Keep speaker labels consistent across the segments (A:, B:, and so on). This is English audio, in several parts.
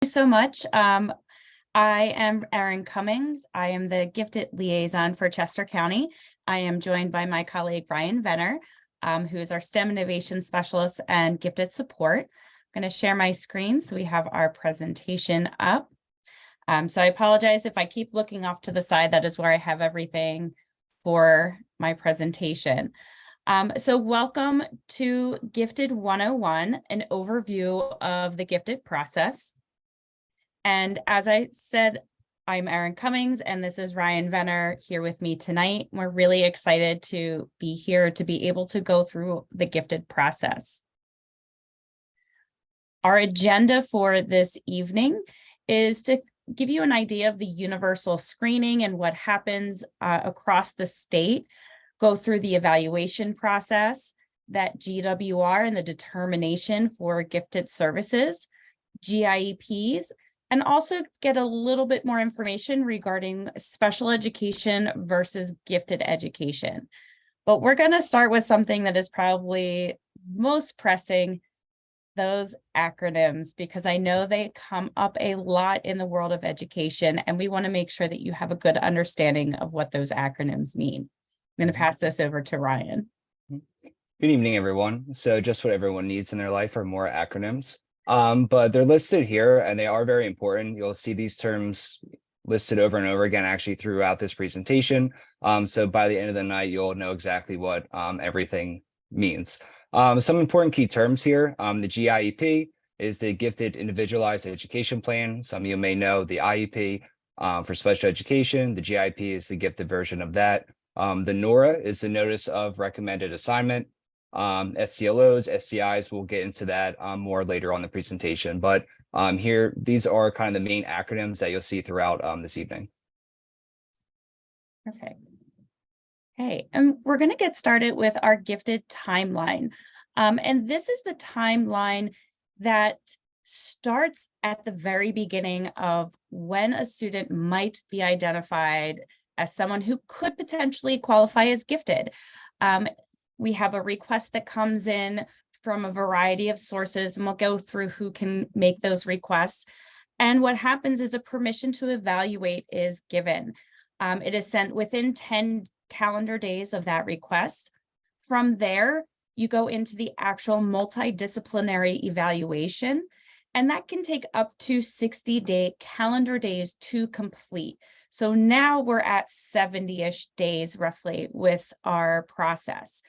A: So much. I am Erin Cummings. I am the Gifted Liaison for Chester County. I am joined by my colleague, Ryan Venner, who is our STEM Innovation Specialist and Gifted Support. I'm going to share my screen so we have our presentation up. So I apologize if I keep looking off to the side. That is where I have everything for my presentation. So welcome to Gifted 101, an overview of the Gifted process. And as I said, I'm Erin Cummings, and this is Ryan Venner here with me tonight. We're really excited to be here to be able to go through the Gifted process. Our agenda for this evening is to give you an idea of the universal screening and what happens across the state, go through the evaluation process, that GWR and the determination for gifted services, GIEPs, and also get a little bit more information regarding special education versus gifted education. But we're going to start with something that is probably most pressing, those acronyms, because I know they come up a lot in the world of education, and we want to make sure that you have a good understanding of what those acronyms mean. I'm going to pass this over to Ryan.
B: Good evening, everyone. So just what everyone needs in their life are more acronyms. But they're listed here and they are very important. You'll see these terms listed over and over again actually throughout this presentation. So by the end of the night, you'll know exactly what everything means. Some important key terms here. The GIEP is the Gifted Individualized Education Plan. Some of you may know the IEP for special education. The GIP is the gifted version of that. The NORA is the Notice of Recommended Assignment. SCLOs, SDIs, we'll get into that more later on the presentation. But here, these are kind of the main acronyms that you'll see throughout this evening.
A: Perfect. Okay, and we're going to get started with our gifted timeline. And this is the timeline that starts at the very beginning of when a student might be identified as someone who could potentially qualify as gifted. We have a request that comes in from a variety of sources, and we'll go through who can make those requests. And what happens is a permission to evaluate is given. It is sent within 10 calendar days of that request. From there, you go into the actual multidisciplinary evaluation, and that can take up to 60 calendar days to complete. So now we're at 70-ish days roughly with our process.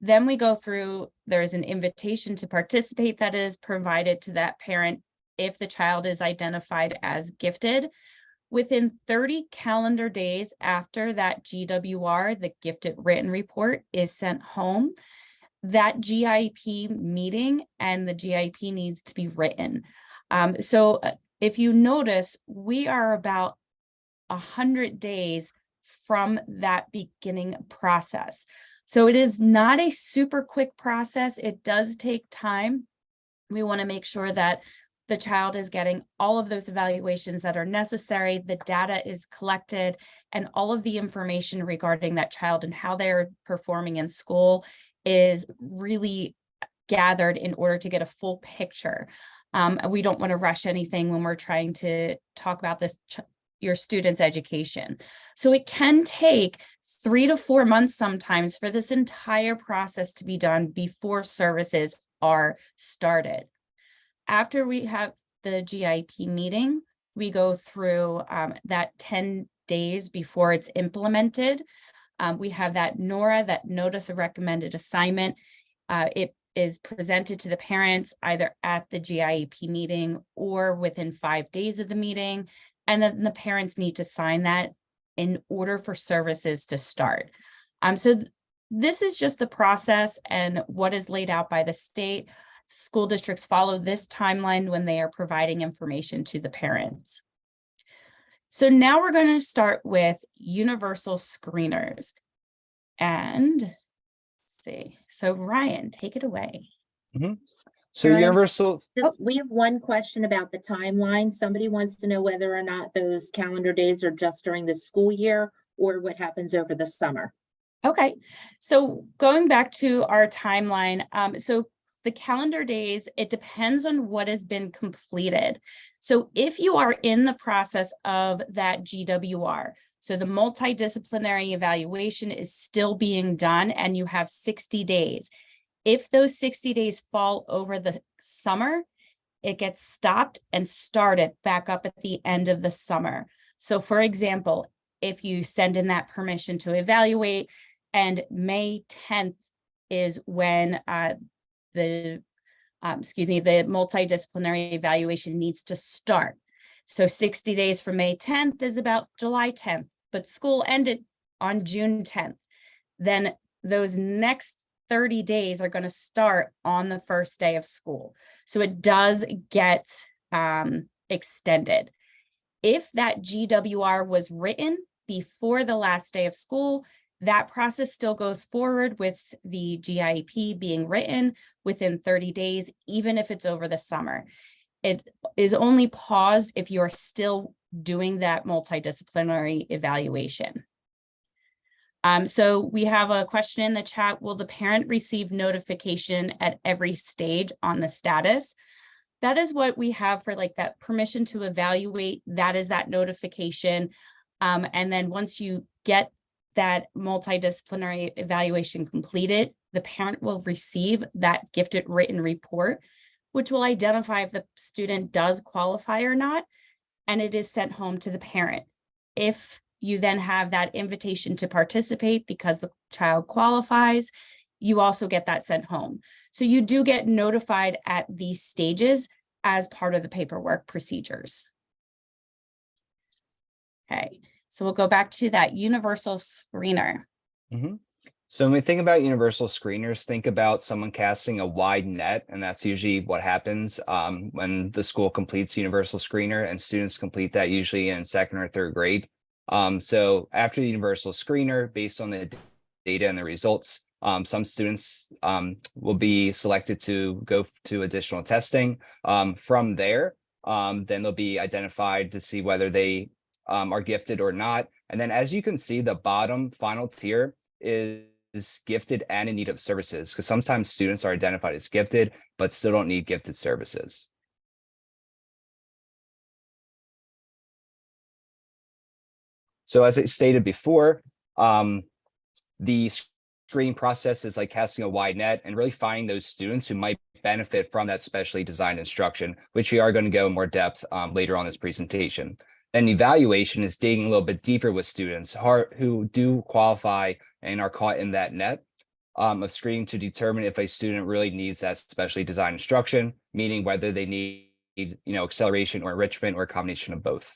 A: Then we go through, there's an invitation to participate that is provided to that parent if the child is identified as gifted. Within 30 calendar days after that GWR, the gifted written report, is sent home, that GIEP meeting and the GIEP needs to be written. So if you notice, we are about 100 days from that beginning process. So it is not a super quick process. It does take time. We want to make sure that the child is getting all of those evaluations that are necessary, the data is collected, and all of the information regarding that child and how they're performing in school is really gathered in order to get a full picture. We don't want to rush anything when we're trying to talk about this your student's education. So it can take 3 to 4 months sometimes for this entire process to be done before services are started. After we have the GIEP meeting, we go through that 10 days before it's implemented. We have that NORA, that Notice of Recommended Assignment. It is presented to the parents either at the GIEP meeting or within 5 days of the meeting. And then the parents need to sign that in order for services to start. So this is just the process and what is laid out by the state. School districts follow this timeline when they are providing information to the parents. So now we're going to start with universal screeners. And let's see. So Ryan, take it away.
B: Mm-hmm. So universal.
C: We have one question about the timeline. Somebody wants to know whether or not those calendar days are just during the school year or what happens over the summer.
A: Okay, so going back to our timeline, so the calendar days, it depends on what has been completed. So if you are in the process of that GWR, so the multidisciplinary evaluation is still being done and you have 60 days. If those 60 days fall over the summer, it gets stopped and started back up at the end of the summer. So for example, if you send in that permission to evaluate and May 10th is when the multidisciplinary evaluation needs to start. So 60 days from May 10th is about July 10th, but school ended on June 10th. Then those next 30 days are going to start on the first day of school. So it does get extended. If that GWR was written before the last day of school, that process still goes forward with the GIEP being written within 30 days, even if it's over the summer. It is only paused if you're still doing that multidisciplinary evaluation. So we have a question in the chat. Will the parent receive notification at every stage on the status? That is what we have for like that permission to evaluate. That is that notification. And then once you get that multidisciplinary evaluation completed, the parent will receive that gifted written report, which will identify if the student does qualify or not, and it is sent home to the parent. If you then have that invitation to participate because the child qualifies, you also get that sent home. So you do get notified at these stages as part of the paperwork procedures. Okay, so we'll go back to that universal screener.
B: Mm-hmm. So when we think about universal screeners, think about someone casting a wide net, and that's usually what happens when the school completes universal screener, and students complete that usually in second or third grade. So after the universal screener, based on the data and the results, some students will be selected to go to additional testing. From there, then they'll be identified to see whether they are gifted or not. And then as you can see, the bottom final tier is gifted and in need of services, because sometimes students are identified as gifted, but still don't need gifted services. So as I stated before, the screening process is like casting a wide net and really finding those students who might benefit from that specially designed instruction, which we are going to go in more depth later on this presentation. And evaluation is digging a little bit deeper with students who do qualify and are caught in that net of screening to determine if a student really needs that specially designed instruction, meaning whether they need, acceleration or enrichment or a combination of both.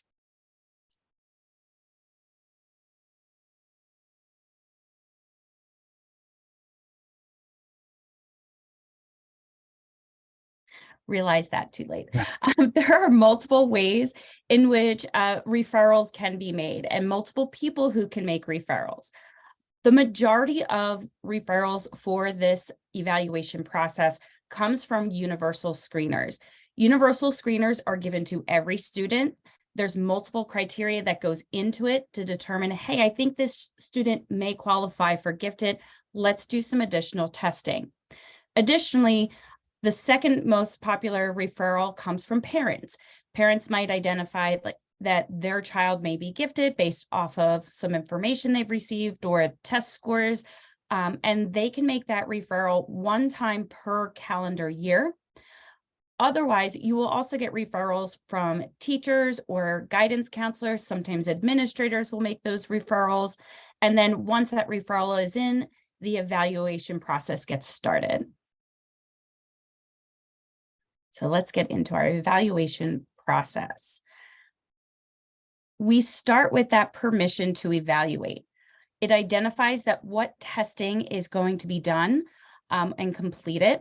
A: Realize that too late. There are multiple ways in which referrals can be made and multiple people who can make referrals. The majority of referrals for this evaluation process comes from universal screeners. Universal screeners are given to every student. There's multiple criteria that goes into it to determine, hey, I think this student may qualify for gifted. Let's do some additional testing. Additionally, the second most popular referral comes from parents. Parents might identify that their child may be gifted based off of some information they've received or test scores, and they can make that referral one time per calendar year. Otherwise, you will also get referrals from teachers or guidance counselors. Sometimes administrators will make those referrals. And then once that referral is in, the evaluation process gets started. So let's get into our evaluation process. We start with that permission to evaluate. It identifies that what testing is going to be done and completed.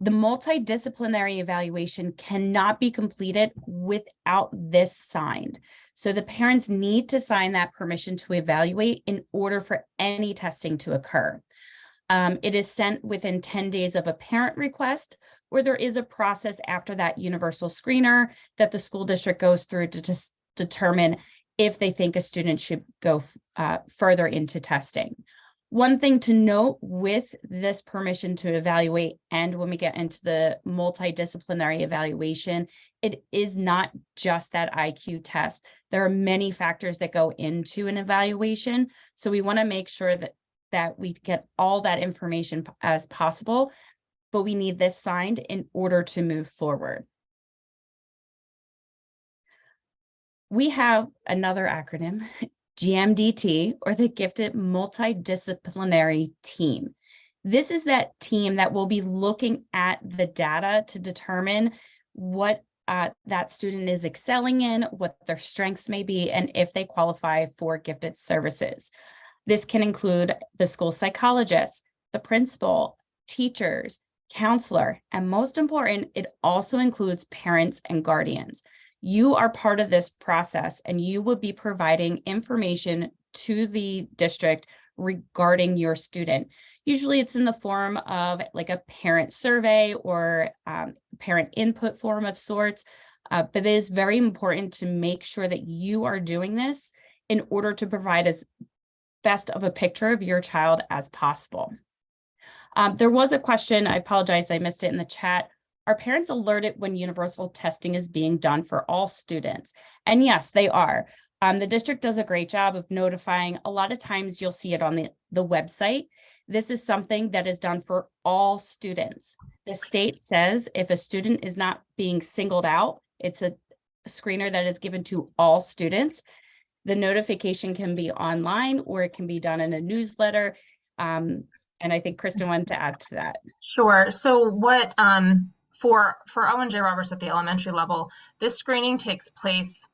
A: The multidisciplinary evaluation cannot be completed without this signed. So the parents need to sign that permission to evaluate in order for any testing to occur. It is sent within 10 days of a parent request, or there is a process after that universal screener that the school district goes through to just determine if they think a student should go further into testing. One thing to note with this permission to evaluate, and when we get into the multidisciplinary evaluation, it is not just that IQ test. There are many factors that go into an evaluation. So we want to make sure that we get all that information as possible, but we need this signed in order to move forward. We have another acronym, GMDT, or the Gifted Multidisciplinary Team. This is that team that will be looking at the data to determine what that student is excelling in, what their strengths may be, and if they qualify for gifted services. This can include the school psychologist, the principal, teachers, counselor, and most important, it also includes parents and guardians. You are part of this process and you will be providing information to the district regarding your student. Usually it's in the form of like a parent survey or parent input form of sorts, but it is very important to make sure that you are doing this in order to provide as best of a picture of your child as possible. There was a question, I apologize, I missed it in the chat. Are parents alerted when universal testing is being done for all students? And yes, they are. The district does a great job of notifying. A lot of times you'll see it on the website. This is something that is done for all students. The state says if a student is not being singled out, it's a screener that is given to all students. The notification can be online or it can be done in a newsletter. And I think Kristen wanted to add to that.
D: Sure. So what for Owen J. Roberts at the elementary level, this screening takes place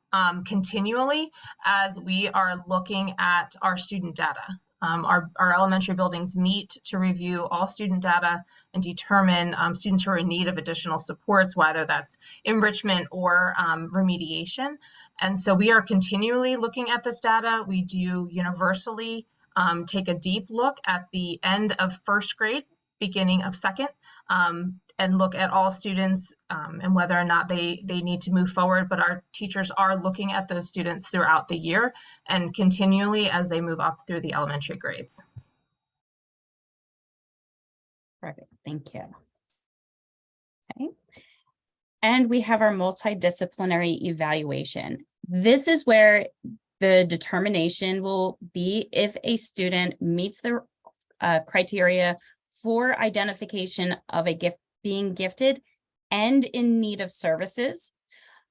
D: continually as we are looking at our student data. Our elementary buildings meet to review all student data and determine students who are in need of additional supports, whether that's enrichment or remediation. And so we are continually looking at this data. We do universally take a deep look at the end of first grade, beginning of second, and look at all students and whether or not they need to move forward. But our teachers are looking at those students throughout the year and continually as they move up through the elementary grades.
A: Perfect, thank you. Okay. And we have our multidisciplinary evaluation. This is where the determination will be if a student meets the criteria for identification of a gift being gifted and in need of services.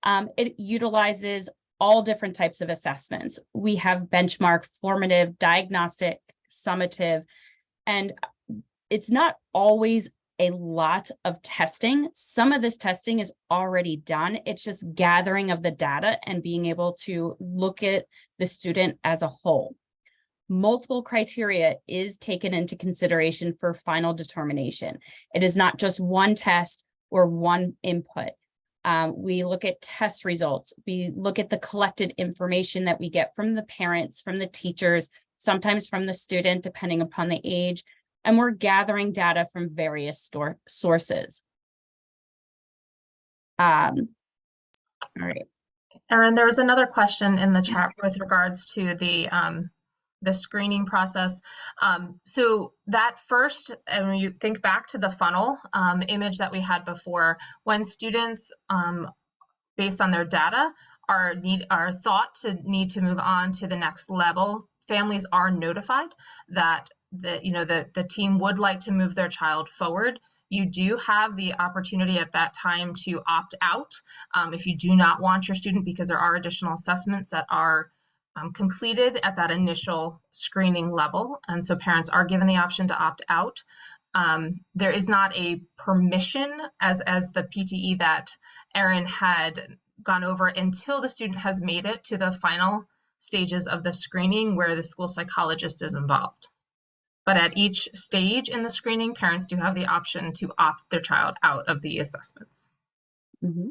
A: It utilizes all different types of assessments. We have benchmark, formative, diagnostic, summative, and it's not always a lot of testing. Some of this testing is already done. It's just gathering of the data and being able to look at the student as a whole. Multiple criteria is taken into consideration for final determination. It is not just one test or one input. We look at test results. We look at the collected information that we get from the parents, from the teachers, sometimes from the student, depending upon the age, and we're gathering data from various sources. All right.
D: Erin, there was another question in the chat with regards to the screening process. So that first, and when you think back to the funnel image that we had before, when students, based on their data, are thought to need to move on to the next level, families are notified that the team would like to move their child forward. You do have the opportunity at that time to opt out if you do not want your student, because there are additional assessments that are completed at that initial screening level. And so parents are given the option to opt out. There is not a permission as the PTE that Erin had gone over until the student has made it to the final stages of the screening where the school psychologist is involved. But at each stage in the screening, parents do have the option to opt their child out of the assessments.
A: Mm-hmm.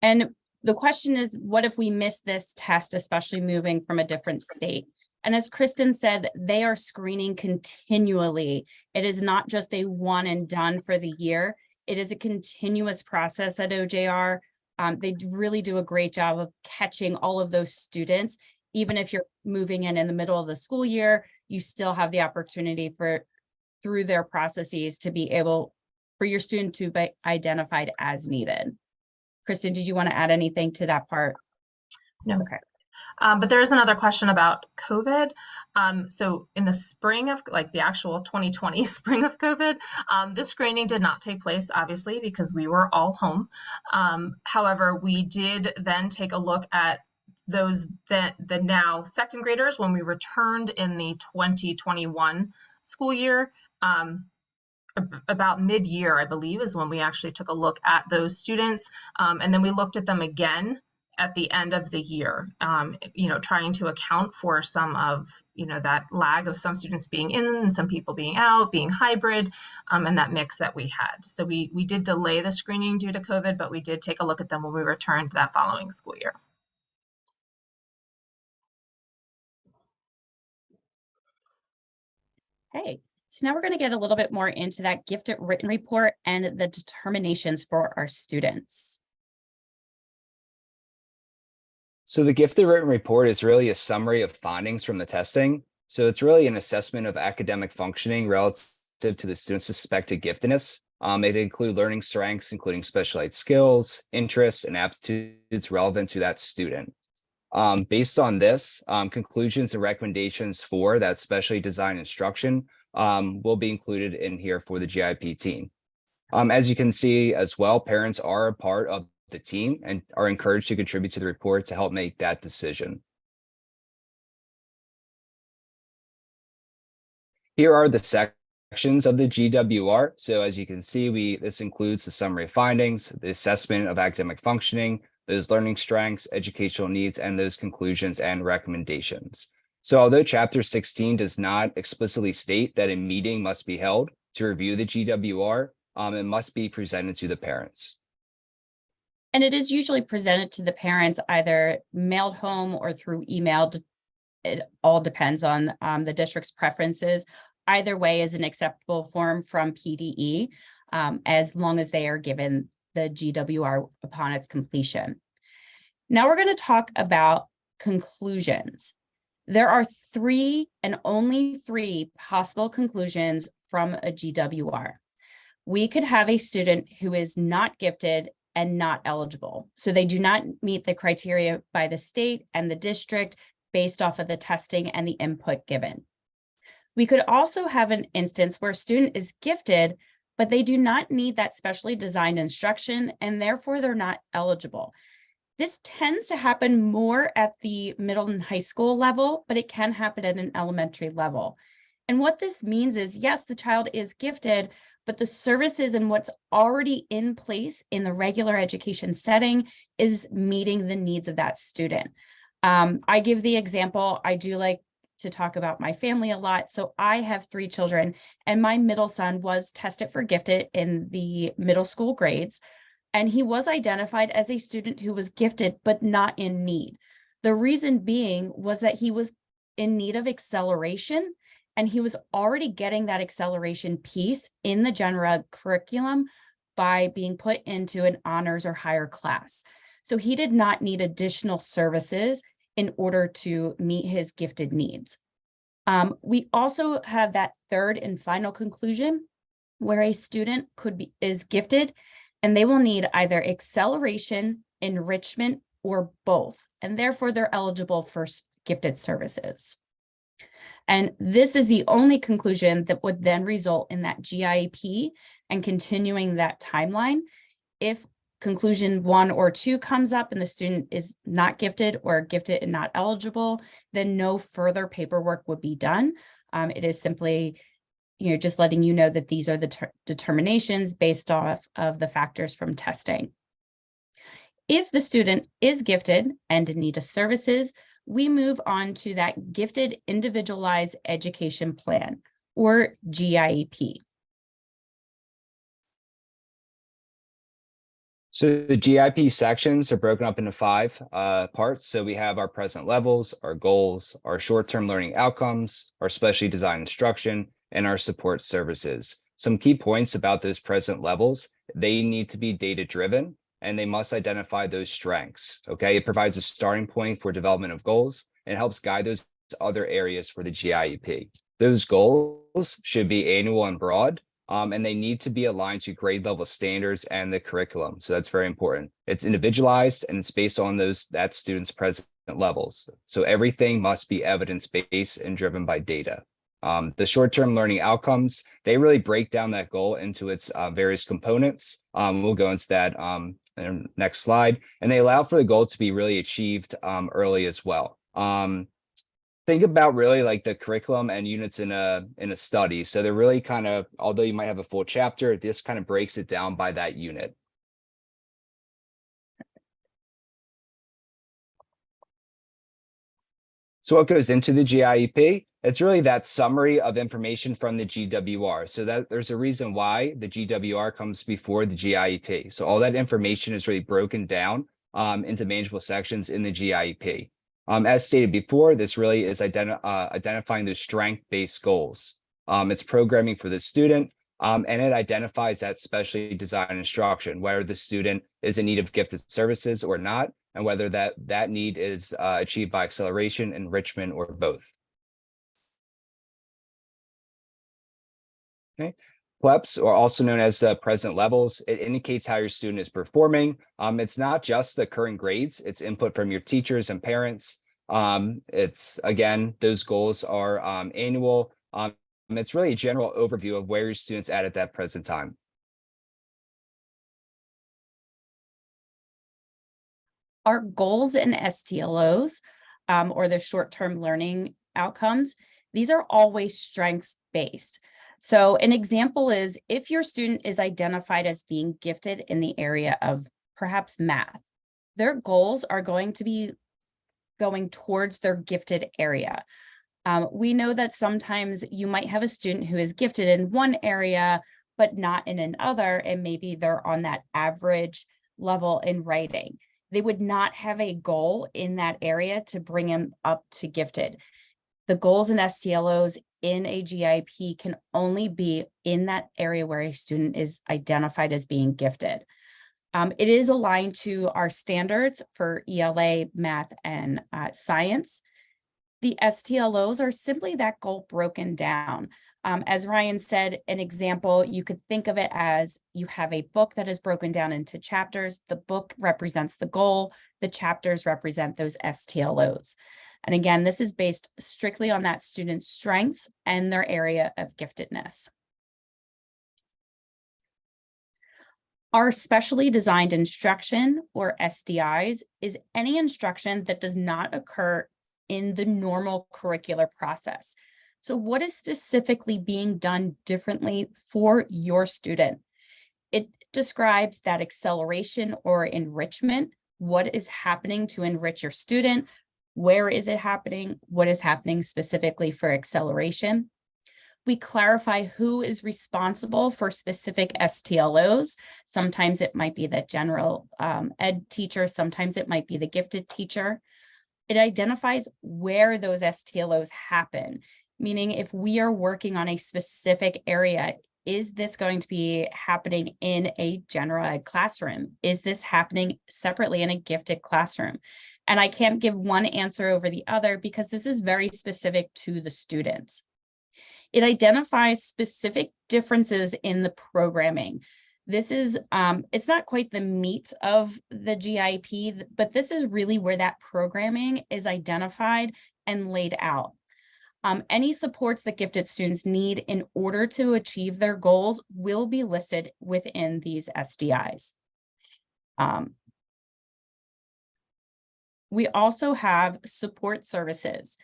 A: And the question is, what if we miss this test, especially moving from a different state? And as Kristen said, they are screening continually. It is not just a one and done for the year. It is a continuous process at OJR. They really do a great job of catching all of those students even if you're moving in the middle of the school year, you still have the opportunity through their processes to be able for your student to be identified as needed. Kristen, did you want to add anything to that part?
D: No.
A: Okay.
D: But there is another question about COVID. So in the spring of like the actual 2020 spring of COVID, this screening did not take place, obviously, because we were all home. However, we did then take a look at those that the now second graders when we returned in the 2021 school year. About mid-year, I believe, is when we actually took a look at those students. And then we looked at them again at the end of the year, trying to account for some of, that lag of some students being in and some people being out, being hybrid, and that mix that we had. So we did delay the screening due to COVID, but we did take a look at them when we returned that following school year.
A: Okay, so now we're going to get a little bit more into that gifted written report and the determinations for our students.
B: So the gifted written report is really a summary of findings from the testing. So it's really an assessment of academic functioning relative to the student's suspected giftedness. It includes learning strengths, including specialized skills, interests, and aptitudes relevant to that student. Based on this, conclusions and recommendations for that specially designed instruction will be included in here for the GIEP team. As you can see as well, parents are a part of the team and are encouraged to contribute to the report to help make that decision. Here are the sections of the GWR. So as you can see, this includes the summary of findings, the assessment of academic functioning, those learning strengths, educational needs, and those conclusions and recommendations. So although Chapter 16 does not explicitly state that a meeting must be held to review the GWR, it must be presented to the parents.
A: And it is usually presented to the parents either mailed home or through email. It all depends on the district's preferences. Either way is an acceptable form from PDE, as long as they are given the GWR upon its completion. Now we're going to talk about conclusions. There are 3 and only 3 possible conclusions from a GWR. We could have a student who is not gifted and not eligible. So they do not meet the criteria by the state and the district based off of the testing and the input given. We could also have an instance where a student is gifted, but they do not need that specially designed instruction, and therefore they're not eligible. This tends to happen more at the middle and high school level, but it can happen at an elementary level. And what this means is, yes, the child is gifted, but the services and what's already in place in the regular education setting is meeting the needs of that student. I give the example, I do like to talk about my family a lot. So I have 3 children, and my middle son was tested for gifted in the middle school grades, and he was identified as a student who was gifted, but not in need. The reason being was that he was in need of acceleration, and he was already getting that acceleration piece in the general ed curriculum by being put into an honors or higher class. So he did not need additional services in order to meet his gifted needs. We also have that third and final conclusion where a student is gifted and they will need either acceleration, enrichment, or both, and therefore they're eligible for gifted services. And this is the only conclusion that would then result in that GIEP and continuing that timeline. If conclusion 1 or 2 comes up and the student is not gifted or gifted and not eligible, then no further paperwork would be done. It is simply, just letting you know that these are the determinations based off of the factors from testing. If the student is gifted and in need of services, we move on to that Gifted Individualized Education Plan, or GIEP.
B: So the GIP sections are broken up into 5 parts. So we have our present levels, our goals, our short-term learning outcomes, our specially designed instruction, and our support services. Some key points about those present levels: they need to be data-driven, and they must identify those strengths. Okay, it provides a starting point for development of goals, and helps guide those other areas for the GIEP. Those goals should be annual and broad, and they need to be aligned to grade level standards and the curriculum. So that's very important. It's individualized and it's based on that student's present levels. So everything must be evidence-based and driven by data. The short-term learning outcomes, they really break down that goal into its various components. We'll go into that in the next slide. And they allow for the goal to be really achieved early as well. Think about really like the curriculum and units in a study. So they're really kind of, although you might have a full chapter, this kind of breaks it down by that unit. So what goes into the GIEP? It's really that summary of information from the GWR. So that there's a reason why the GWR comes before the GIEP. So all that information is really broken down into manageable sections in the GIEP. As stated before, this really is identifying those strength-based goals. It's programming for the student, and it identifies that specially designed instruction, whether the student is in need of gifted services or not, and whether that need is achieved by acceleration, enrichment, or both. Okay. PLEPs, or also known as present levels, it indicates how your student is performing. It's not just the current grades, it's input from your teachers and parents. It's, again, those goals are annual. It's really a general overview of where your student's at that present time.
A: Our goals and STLOs, or the short-term learning outcomes, these are always strengths-based. So an example is if your student is identified as being gifted in the area of perhaps math, their goals are going to be going towards their gifted area. We know that sometimes you might have a student who is gifted in one area, but not in another, and maybe they're on that average level in writing. They would not have a goal in that area to bring them up to gifted. The goals and STLOs in a GIEP can only be in that area where a student is identified as being gifted. It is aligned to our standards for ELA, math, and science. The STLOs are simply that goal broken down. As Ryan said, an example, you could think of it as you have a book that is broken down into chapters. The book represents the goal. The chapters represent those STLOs. And again, this is based strictly on that student's strengths and their area of giftedness. Our specially designed instruction, or SDIs, is any instruction that does not occur in the normal curricular process. So what is specifically being done differently for your student? It describes that acceleration or enrichment. What is happening to enrich your student? Where is it happening? What is happening specifically for acceleration? We clarify who is responsible for specific STLOs. Sometimes it might be the general ed teacher. Sometimes it might be the gifted teacher. It identifies where those STLOs happen, meaning if we are working on a specific area, is this going to be happening in a general ed classroom? Is this happening separately in a gifted classroom? And I can't give one answer over the other because this is very specific to the students. It identifies specific differences in the programming. This is, it's not quite the meat of the GIEP, but this is really where that programming is identified and laid out. Any supports that gifted students need in order to achieve their goals will be listed within these SDIs. We also have support services.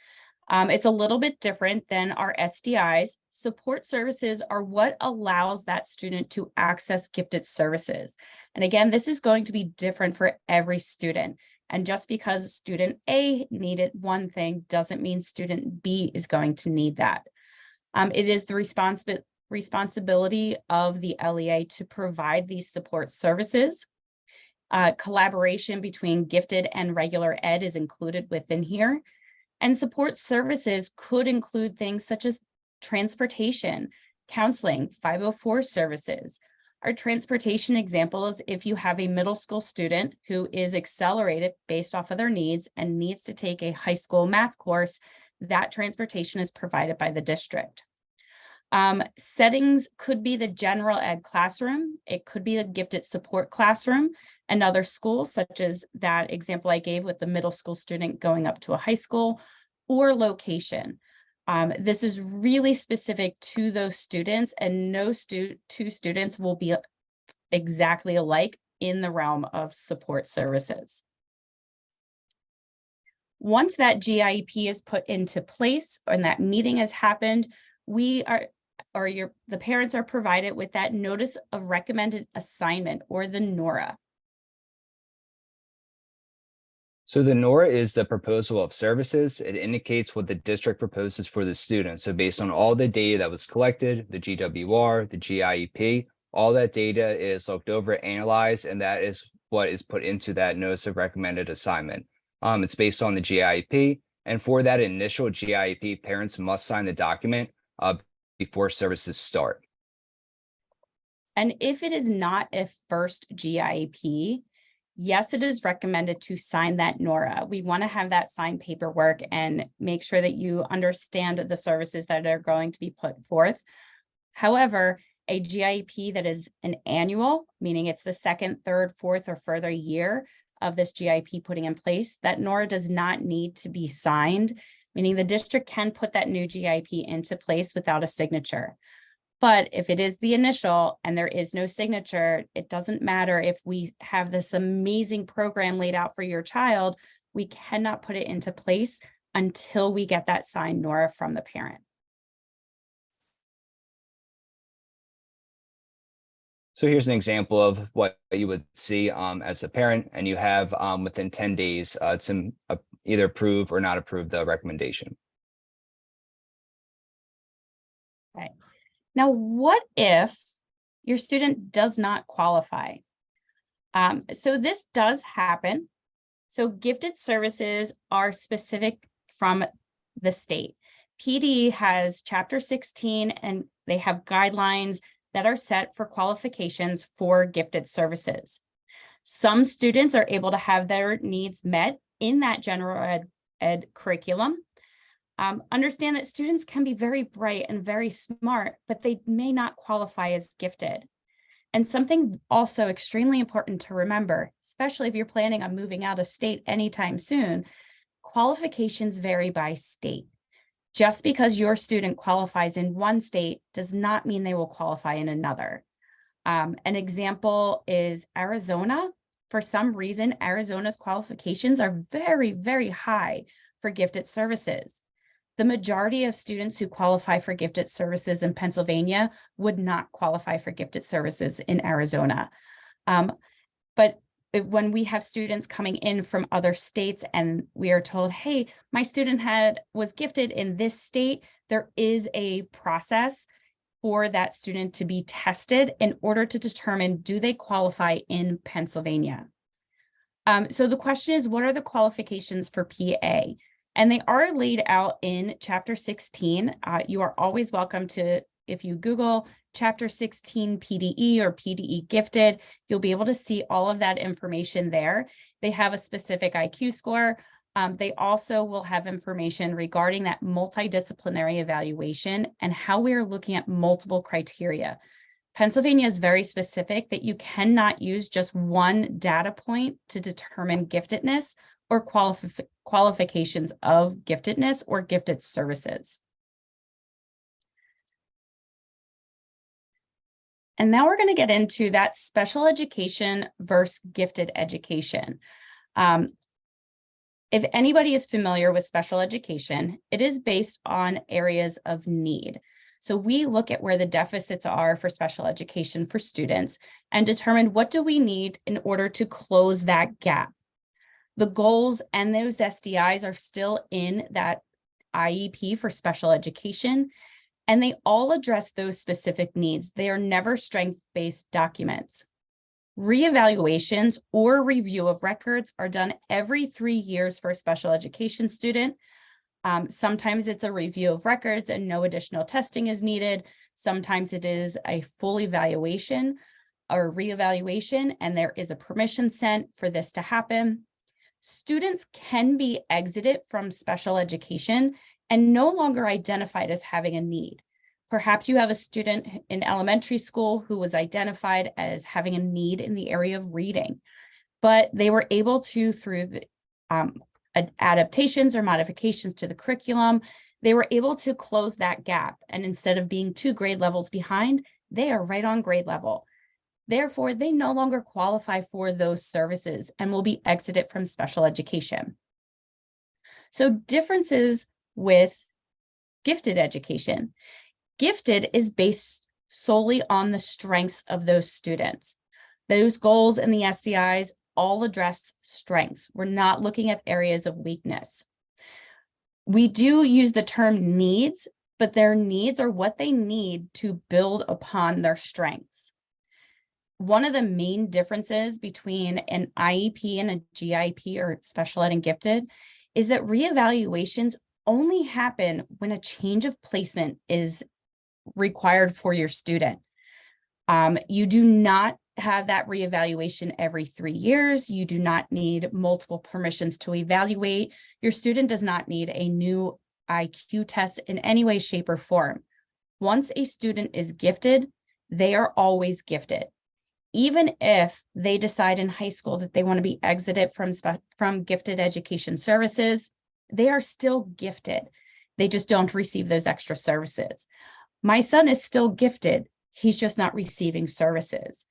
A: It's a little bit different than our SDIs. Support services are what allows that student to access gifted services. And again, this is going to be different for every student. And just because student A needed one thing doesn't mean student B is going to need that. It is the responsibility of the LEA to provide these support services. Collaboration between gifted and regular ed is included within here. And support services could include things such as transportation, counseling, 504 services. Our transportation examples, if you have a middle school student who is accelerated based off of their needs and needs to take a high school math course, that transportation is provided by the district. Settings could be the general ed classroom. It could be the gifted support classroom and other schools, such as that example I gave with the middle school student going up to a high school, or location. This is really specific to those students, and no two students will be exactly alike in the realm of support services. Once that GIEP is put into place and that meeting has happened, the parents are provided with that notice of recommended assignment, or the NORA.
B: So the NORA is the proposal of services. It indicates what the district proposes for the student. So based on all the data that was collected, the GWR, the GIEP, all that data is looked over, analyzed, and that is what is put into that notice of recommended assignment. It's based on the GIEP, and for that initial GIEP, parents must sign the document before services start.
A: And if it is not a first GIEP, yes, it is recommended to sign that NORA. We want to have that signed paperwork and make sure that you understand the services that are going to be put forth. However, a GIEP that is an annual, meaning it's the second, third, fourth, or further year of this GIEP putting in place, that NORA does not need to be signed, meaning the district can put that new GIEP into place without a signature. But if it is the initial and there is no signature, it doesn't matter if we have this amazing program laid out for your child, we cannot put it into place until we get that signed NORA from the parent.
B: So here's an example of what you would see as a parent, and you have within 10 days to either approve or not approve the recommendation.
A: Okay. Now, what if your student does not qualify? So this does happen. So gifted services are specific from the state. PD has Chapter 16, and they have guidelines that are set for qualifications for gifted services. Some students are able to have their needs met in that general ed curriculum. Understand that students can be very bright and very smart, but they may not qualify as gifted. And something also extremely important to remember, especially if you're planning on moving out of state anytime soon, qualifications vary by state. Just because your student qualifies in one state does not mean they will qualify in another. An example is Arizona. For some reason, Arizona's qualifications are very, very high for gifted services. The majority of students who qualify for gifted services in Pennsylvania would not qualify for gifted services in Arizona. But when we have students coming in from other states and we are told, hey, my student was gifted in this state, there is a process for that student to be tested in order to determine, do they qualify in Pennsylvania? So the question is, what are the qualifications for PA? And they are laid out in Chapter 16. You are always welcome to, if you Google Chapter 16 PDE or PDE Gifted, you'll be able to see all of that information there. They have a specific IQ score. They also will have information regarding that multidisciplinary evaluation and how we are looking at multiple criteria. Pennsylvania is very specific that you cannot use just one data point to determine giftedness or qualifications of giftedness or gifted services. And now we're going to get into that special education versus gifted education. If anybody is familiar with special education, it is based on areas of need. So we look at where the deficits are for special education for students and determine what do we need in order to close that gap. The goals and those SDIs are still in that IEP for special education, and they all address those specific needs. They are never strength-based documents. Reevaluations or review of records are done every 3 years for a special education student. Sometimes it's a review of records and no additional testing is needed. Sometimes it is a full evaluation. or reevaluation and there is a permission sent for this to happen, students can be exited from special education and no longer identified as having a need. Perhaps you have a student in elementary school who was identified as having a need in the area of reading, but they were able to, through the adaptations or modifications to the curriculum, they were able to close that gap. And instead of being 2 grade levels behind, they are right on grade level. Therefore, they no longer qualify for those services and will be exited from special education. So differences with gifted education. Gifted is based solely on the strengths of those students. Those goals and the SDIs all address strengths. We're not looking at areas of weakness. We do use the term needs, but their needs are what they need to build upon their strengths. One of the main differences between an IEP and a GIEP, or special ed and gifted, is that reevaluations only happen when a change of placement is required for your student. You do not have that reevaluation every 3 years. You do not need multiple permissions to evaluate. Your student does not need a new IQ test in any way, shape, or form. Once a student is gifted, they are always gifted. Even if they decide in high school that they want to be exited from gifted education services, they are still gifted. They just don't receive those extra services. My son is still gifted. He's just not receiving services.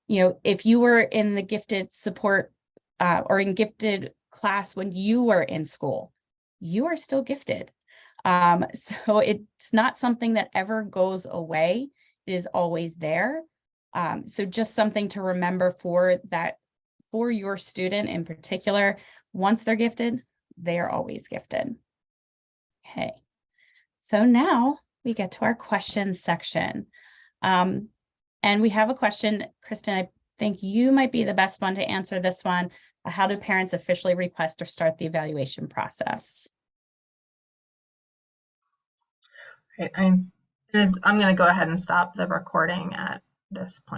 A: You know, if you were in the gifted support or in gifted class when you were in school, you are still gifted. So it's not something that ever goes away. It is always there. So just something to remember for your student in particular. Once they're gifted, they are always gifted. Okay, so now we get to our questions section. And we have a question, Kristen, I think you might be the best one to answer this one. How do parents officially request or start the evaluation process?
D: Okay, I'm going to go ahead and stop the recording at this point.